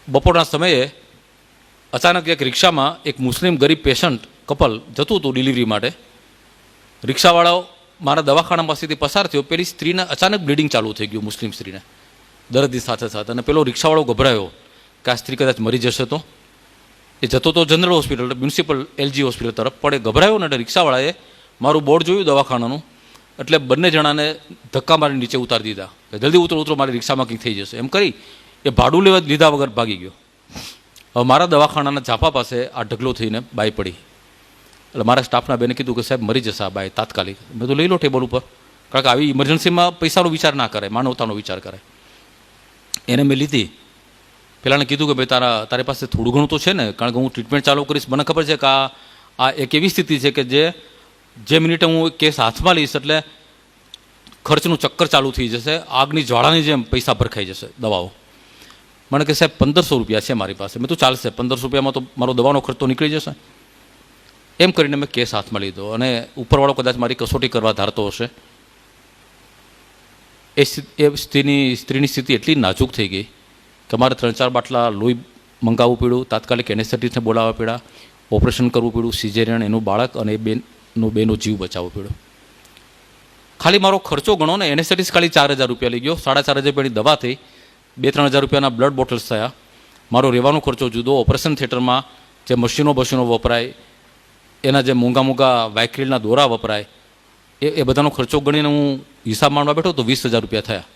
બપોરના સમયે અચાનક એક રિક્ષામાં એક મુસ્લિમ ગરીબ પેશન્ટ કપલ જતું હતું ડિલિવરી માટે. રિક્ષાવાળાઓ મારા દવાખાના પાસેથી પસાર થયો. પેલી સ્ત્રીને અચાનક બ્લીડિંગ ચાલુ થઈ ગયું, મુસ્લિમ સ્ત્રીને દર્દની સાથે સાથે. અને પેલો રિક્ષાવાળો ગભરાયો કે આ સ્ત્રી કદાચ મરી જશે તો. એ જતો તો general hospital, municipal LG hospital તરફ, પણ એ ગભરાયો ને એટલે રિક્ષાવાળાએ મારું બોર્ડ જોયું દવાખાનાનું, એટલે બંને જણાને ધક્કા મારી નીચે ઉતારી દીધા કે જલ્દી ઉતરો ઉતરો, મારી રિક્ષામાં કંઈક થઈ જશે એમ કરી એ ભાડું લેવા લીધા વગર ભાગી ગયો. હવે મારા દવાખાનાના ઝાપા પાસે આ ઢગલો થઈને બાઈ પડી. એટલે મારા સ્ટાફના બેને કીધું કે સાહેબ મરી જશે આ બાઈ તાત્કાલિક. મેં તો લઈ લો ટેબલ ઉપર, કારણ કે આવી ઇમરજન્સીમાં પૈસાનો વિચાર ના કરાય, માનવતાનો વિચાર કરાય. એને મેં લીધી. પેલાને કીધું કે ભાઈ તારી પાસે થોડું ઘણું તો છે ને, કારણ કે હું ટ્રીટમેન્ટ ચાલુ કરીશ. મને ખબર છે કે આ એક એવી સ્થિતિ છે કે જે મિનિટે હું કેસ હાથમાં લઈશ એટલે ખર્ચનું ચક્કર ચાલુ થઈ જશે, આગની જ્વાળાની જેમ પૈસા ભરખાઈ જશે દવાઓ. મને કે સાહેબ 1500 રૂપિયા છે મારી પાસે. મેં તો ચાલશે, 1500 રૂપિયામાં તો મારો દવાનો ખર્ચ તો નીકળી જશે. એમ કરીને મેં કેસ હાથમાં લીધો. અને ઉપરવાળો કદાચ મારી કસોટી કરવા ધારતો હશે. એ સ્ત્રીની સ્થિતિ એટલી નાજુક થઈ ગઈ કે મારે 3-4 બાટલા લોહી મંગાવવું પડ્યું, તાત્કાલિક એનેસ્થેટિસ્ટને બોલાવવા પડ્યા, ઓપરેશન કરવું પડ્યું, સિઝેરિયન, એનું બાળક અને બેનો જીવ બચાવવો પડ્યો. ખાલી મારો ખર્ચો ગણો ને, એનેસ્થેટિસ્ટ ખાલી 4000 રૂપિયા લઈ ગયો. 4500 રૂપિયાની દવા થઈ, 2-3 હજાર રૂપિયાના બ્લડ બોટલ્સ થયા. મારો રહેવાનો ખર્ચો જુદો, ઓપરેશન થિયેટરમાં જે મશીનો વપરાય, એના જે મોંઘા વાયક્રિલના દોરા વપરાય, એ બધાનો ખર્ચો ગણીને હું હિસાબ માંડવા બેઠો તો 20000 રૂપિયા થયા.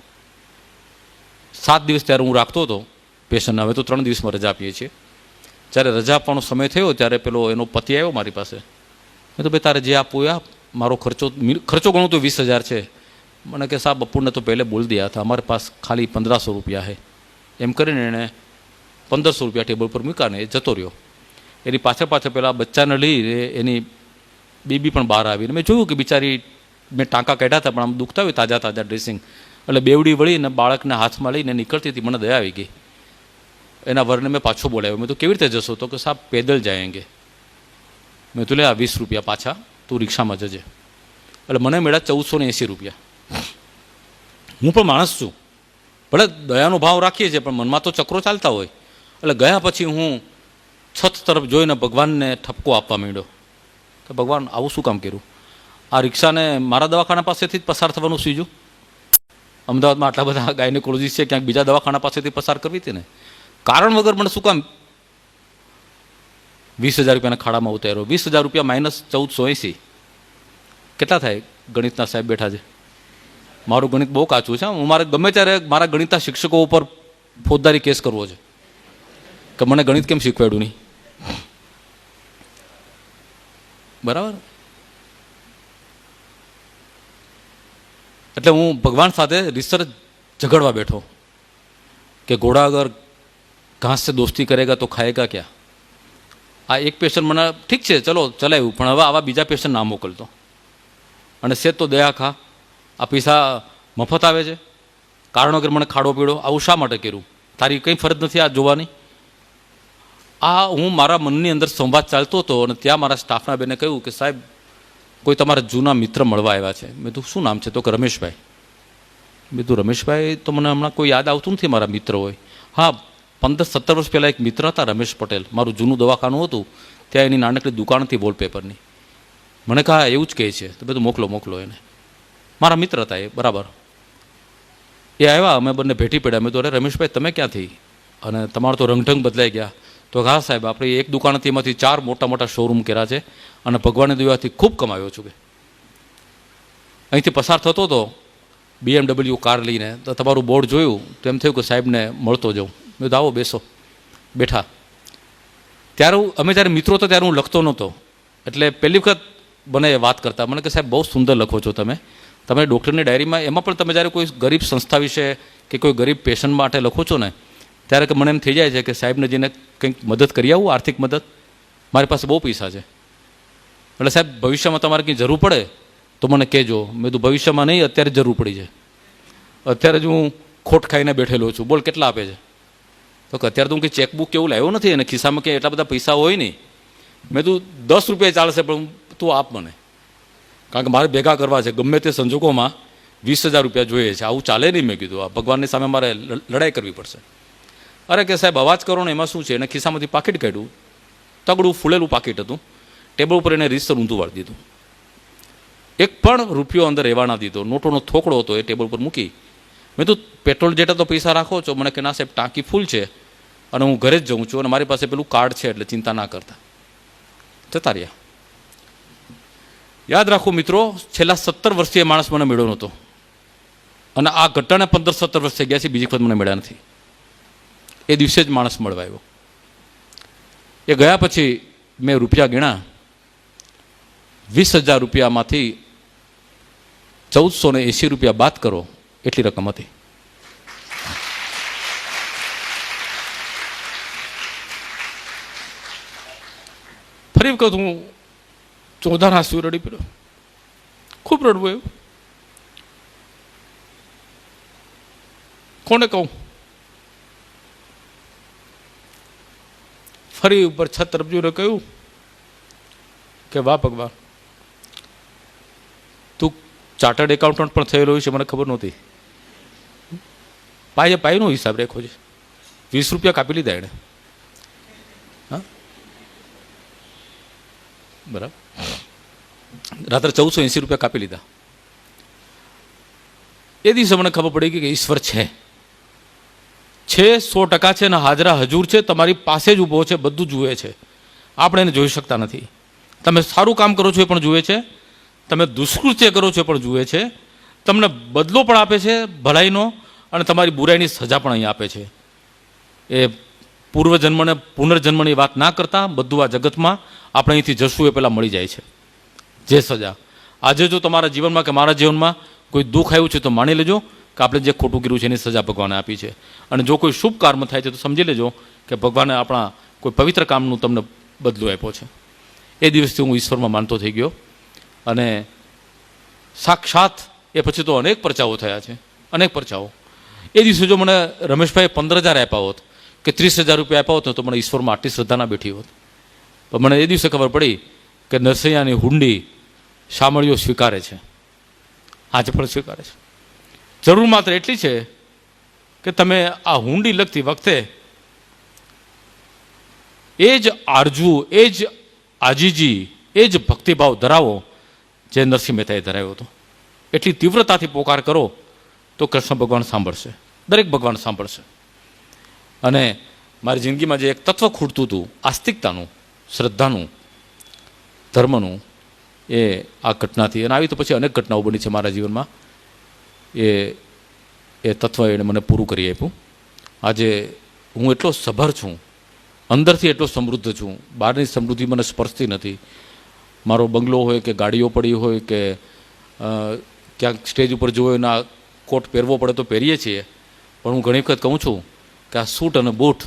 7 દિવસ ત્યારે હું રાખતો હતો પેશન્ટને. હવે તો 3 દિવસમાં રજા આપીએ છીએ. જ્યારે રજા આપવાનો સમય થયો ત્યારે પેલો એનો પતિ આવ્યો મારી પાસે. મેં તો ભાઈ તારે જે આપવું એ આપ, મારો ખર્ચો ગણું તો 20000 છે. મને કે સાહેબ બપોરને તો પહેલે બોલ દિયા હતા, અમારે પાસ ખાલી 1500 રૂપિયા હે. એમ કરીને એણે 1500 રૂપિયા ટેબલ પર મૂક્યા ને એ જતો રહ્યો. એની પાછળ પેલા બચ્ચાને લઈ એની બેબી પણ બહાર આવીને મેં જોયું કે બિચારી, મેં ટાંકા કાઢ્યા હતા પણ આમ દુખતા હોય તાજા ડ્રેસિંગ, એટલે બેવડી વળીને બાળકને હાથમાં લઈને નીકળતી હતી. મને દયા આવી ગઈ. એના વરને મેં પાછો બોલાવ્યો. મેં તો કેવી રીતે જશો? તો કે સાહેબ પેદલ જાયેંગે. મેં તો લે આ 20 રૂપિયા પાછા, તું રિક્ષામાં જજે. એટલે મને મળ્યા 1480 રૂપિયા. હું પણ માણસ છું, ભલે દયાનો ભાવ રાખીએ છીએ, પણ મનમાં તો ચક્રો ચાલતા હોય. એટલે ગયા પછી હું છત તરફ જોઈને ભગવાનને ઠપકો આપવા માંડ્યો કે ભગવાન આવું શું કામ કર્યું? આ રિક્ષાને મારા દવાખાના પાસેથી જ પસાર થવાનું સીજું? અમદાવાદમાં આટલા બધા ગાયનેકોલોજીસ્ટ છે, ક્યાંક બીજા દવાખાના પાસેથી પસાર કરવી હતી ને. કારણ વગર મને શું કામ 20000 રૂપિયાના ખાડામાં ઉતાર્યો? 20000 રૂપિયા માઇનસ 1480 કેટલા થાય? ગણિતના સાહેબ બેઠા છે. મારું ગણિત બહુ કાચું છે. હું મારે ગમે ત્યારે મારા ગણિતના શિક્ષકો ઉપર ફોજદારી કેસ કરવો છે કે મને ગણિત કેમ શીખવાડ્યું નહીં. બરાબર? એટલે હું ભગવાન સાથે રિસર્ચ ઝઘડવા બેઠો કે ઘોડા અગર ઘાસ સે દોસ્તી કરેગા તો ખાએગા ક્યાં. આ એક પેશન્ટ મને ઠીક છે, ચલો ચલાવ્યું, પણ હવે આવા બીજા પેશન્ટ ના મોકલતો. અને સેજ તો દયા ખા, આ પૈસા મફત આવે છે, કારણ વગર મને ખાડો પીડો, આવું શા માટે કર્યું? તારી કંઈ ફરજ નથી આ જોવાની. આ હું મારા મનની અંદર સંવાદ ચાલતો હતો. અને ત્યાં મારા સ્ટાફના બેને કહ્યું કે સાહેબ કોઈ તમારા જૂના મિત્ર મળવા આવ્યા છે. મેં તો શું નામ છે? તો કે રમેશભાઈ. મેં તો રમેશભાઈ તો મને હમણાં કોઈ યાદ આવતું નથી મારા મિત્ર હોય. હા, 15-17 વર્ષ પહેલાં એક મિત્ર હતા રમેશ પટેલ, મારું જૂનું દવાખાનું હતું ત્યાં એની નાનકડી દુકાન હતી વોલપેપરની. મને કહા એવું જ કહે છે. તો બધું મોકલો એને. મારા મિત્ર હતા એ, બરાબર. એ આવ્યા, અમે બંને ભેટી પડ્યા. મેં તો અરે રમેશભાઈ તમે ક્યાંથી? અને તમારો તો રંગઢંગ બદલાઈ ગયા. તો હા સાહેબ, આપણે એક દુકાન હતી, એમાંથી 4 મોટા શોરૂમ કર્યા છે અને ભગવાનની દયાથી ખૂબ કમાયો છું. કે અહીંથી પસાર થતો હતો BMW કાર લઈને, તો તમારું બોર્ડ જોયું તો એમ થયું કે સાહેબને મળતો જાઉં. મેં તો આવો બેસો. બેઠા. ત્યારે અમે જ્યારે મિત્રો હતા ત્યારે હું લખતો નહોતો. એટલે પહેલી વખત મને વાત કરતા, મને કે સાહેબ બહુ સુંદર લખો છો તમે ડૉક્ટરની ડાયરીમાં, એમાં પણ તમે જ્યારે કોઈ ગરીબ સંસ્થા વિશે કે કોઈ ગરીબ પેશન્ટ માટે લખો છો ને, ત્યારે કે મને એમ થઈ જાય છે કે સાહેબને જઈને કંઈક મદદ કરી આવું, આર્થિક મદદ. મારી પાસે બહુ પૈસા છે, એટલે સાહેબ ભવિષ્યમાં તમારે કંઈ જરૂર પડે તો મને કહેજો. મેં તો ભવિષ્યમાં નહીં, અત્યારે જરૂર પડી છે. અત્યારે જ હું ખોટ ખાઈને બેઠેલો છું. બોલ કેટલા આપે છે? તો કે અત્યારે તો હું કંઈ ચેકબુક કેવું લાવ્યો નથી અને ખિસ્સામાં કંઈ એટલા બધા પૈસા હોય નહીં. મેં તું 10 રૂપિયા ચાલશે પણ તું આપ મને, કારણ કે મારે ભેગા કરવા છે. ગમે તે સંજોગોમાં 20000 રૂપિયા જોઈએ છે. આવું ચાલે નહીં. મેં કીધું આ ભગવાનની સામે મારે લડાઈ કરવી પડશે. અરે કે સાહેબ અવાજ કરો ને એમાં શું છે, એને ખિસ્સામાંથી પાકીટ કાઢ્યું, તગડું ફૂલેલું પાકીટ હતું, ટેબલ ઉપર એને રીતસર ઊંધું વાળી દીધું, એક પણ રૂપિયો અંદર રહેવા ના દીધો, નોટોનો થોકડો હતો એ ટેબલ ઉપર મૂકી. મેં તો પેટ્રોલ જેટલા તો પૈસા રાખો છો? મને કે ના સાહેબ ટાંકી ફૂલ છે અને હું ઘરે જ જઉં છું અને મારી પાસે પેલું કાર્ડ છે એટલે ચિંતા ના કરતા. જતા રહ્યા. યાદ રાખો મિત્રો, છેલ્લા 17 વર્ષથી એ માણસ મને મળ્યો નહોતો અને આ ઘટનાને 15-17 વર્ષ થઈ ગયા છે, બીજી વખત મને મળ્યા નથી. એ દિવસે જ માણસ મળવા આવ્યો. એ ગયા પછી મેં રૂપિયા ગણ્યા, 20,000 રૂપિયામાંથી 1480 રૂપિયા બાદ કરો એટલી રકમ હતી. ફરી વખત હું ચોધાના આંસુ રડી પડ્યો, ખૂબ રડવું એવું. કોને કહું? ફરી ઉપર છત તરફ જોઈને કહ્યું કે વાહ ભગવાન, તું ચાર્ટર્ડ એકાઉન્ટન્ટ પણ થયેલો છે, મને ખબર નહોતી. પાયે પાયનો હિસાબ રેખો છે. 20 રૂપિયા કાપી લીધા એણે. હા બરાબર, રાત્રે 1480 રૂપિયા કાપી લીધા. એ દિવસે મને ખબર પડી કે ઈશ્વર છે 100% છે ને હાજરા હજુર છે, તમારી પાસે જ ઊભો છે, બધું જુએ છે, આપણે એને જોઈ શકતા નથી. તમે સારું કામ કરો છો એ પણ જુએ છે, તમે દુષ્કૃત્ય કરો છો એ પણ જુએ છે, તમને બદલો પણ આપે છે ભલાઈનો અને તમારી બુરાઈની સજા પણ અહીં આપે છે. એ પૂર્વજન્મને પુનર્જન્મની વાત ના કરતા, બધું આ જગતમાં આપણે અહીંથી જશું એ પહેલાં મળી જાય છે જે સજા. આજે જો તમારા જીવનમાં કે મારા જીવનમાં કોઈ દુઃખ આવ્યું છે તો માની લેજો કે આપણે જે ખોટું કર્યું છે એની સજા ભગવાને આપી છે. અને જો કોઈ શુભ કર્મ થાય છે તો સમજી લેજો કે ભગવાને આપણા કોઈ પવિત્ર કામનું તમને બદલો આપ્યો છે. એ દિવસથી હું ઈશ્વરમાં માનતો થઈ ગયો અને સાક્ષાત એ પછી તો અનેક પરચાઓ થયા છે, અનેક પરચાઓ. એ દિવસે જો મને રમેશભાઈ 15,000 આપ્યા હોત કે 30,000 રૂપિયા આપ્યા હોત તો મને ઈશ્વરમાં આટલી શ્રદ્ધા ના બેઠી હોત. પણ મને એ દિવસે ખબર પડી કે નરસૈયાની હુંડી શામળીઓ સ્વીકારે છે, આજે પણ સ્વીકારે છે. જરૂર માત્ર એટલી છે કે તમે આ હુંડી લખતી વખતે એ જ આરજુ, એ જ આજીજી, એ જ ભક્તિભાવ ધરાવો જે નરસિંહ મહેતાએ ધરાવ્યો હતો. એટલી તીવ્રતાથી પોકાર કરો તો કૃષ્ણ ભગવાન સાંભળશે, દરેક ભગવાન સાંભળશે. અને મારી જિંદગીમાં જે એક તત્વ ખૂટતું હતું, આસ્તિકતાનું, શ્રદ્ધાનું, ધર્મનું, એ આ ઘટનાથી, અને આવી તો પછી અનેક ઘટનાઓ બની છે મારા જીવનમાં, એ તત્વ એણે મને પૂરું કરી આપ્યું. આજે હું એટલો સભર છું, અંદરથી એટલો સમૃદ્ધ છું, બહારની સમૃદ્ધિ મને સ્પર્શતી નથી. મારો બંગલો હોય કે ગાડીઓ પડી હોય કે ક્યાંક સ્ટેજ ઉપર જોયો ના કોટ પહેરવો પડે તો પહેરીએ છીએ, પણ હું ઘણી વખત કહું છું કે આ સૂટ અને બૂટ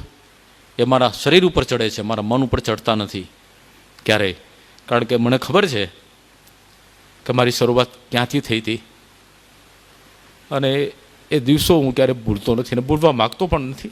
એ મારા શરીર ઉપર ચડે છે, મારા મન ઉપર ચડતા નથી ક્યારેય. કારણ કે મને ખબર છે કે મારી શરૂઆત ક્યાંથી થઈ હતી અને એ દિવસો હું ક્યારેય ભૂલતો નથી અને ભૂલવા માગતો પણ નથી.